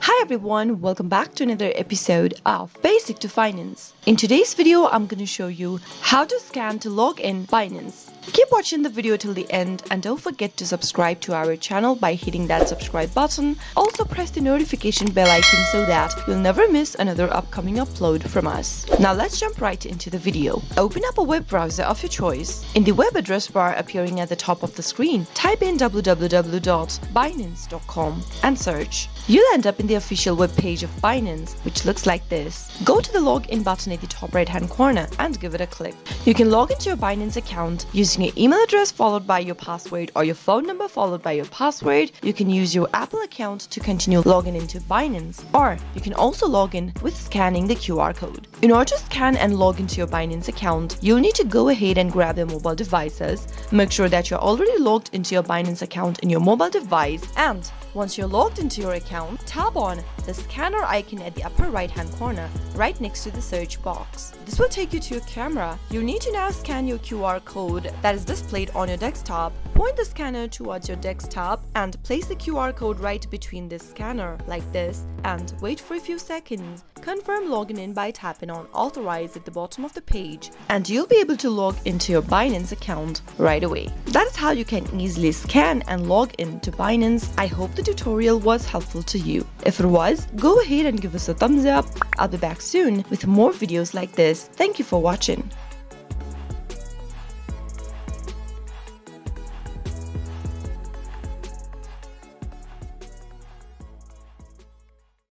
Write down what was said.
Hi everyone, welcome back to another episode of Basic to Finance. In today's video, I'm going to show you how to scan to log in Binance. Keep watching the video till the end and don't forget to subscribe to our channel by hitting that subscribe button. Also press the notification bell icon so that you'll never miss another upcoming upload from us. Now let's jump right into the video. Open up a web browser of your choice. In the web address bar appearing at the top of the screen, type in www.binance.com and search. You'll end up in the official web page of Binance, which looks like this. Go to the login button at the top right hand corner and give it a click. You can log into your Binance account using your email address followed by your password or your phone number followed by your password. You can use your Apple account to continue logging into Binance, or you can also log in with scanning the QR code. In order to scan and log into your Binance account, you'll need to go ahead and grab your mobile devices. Make sure that you're already logged into your Binance account in your mobile device, and once you're logged into your account, tap on the scanner icon at the upper right hand corner, right next to the search box. This will take you to your camera. You need to now scan your QR code that is displayed on your desktop. Point the scanner towards your desktop and place the QR code right between this scanner, like this, and wait for a few seconds. Confirm login in by tapping on Authorize at the bottom of the page, and you'll be able to log into your Binance account right away. That is how you can easily scan and log into Binance. I hope the tutorial was helpful to you. If it was, go ahead and give us a thumbs up. I'll be back soon with more videos like this. Thank you for watching.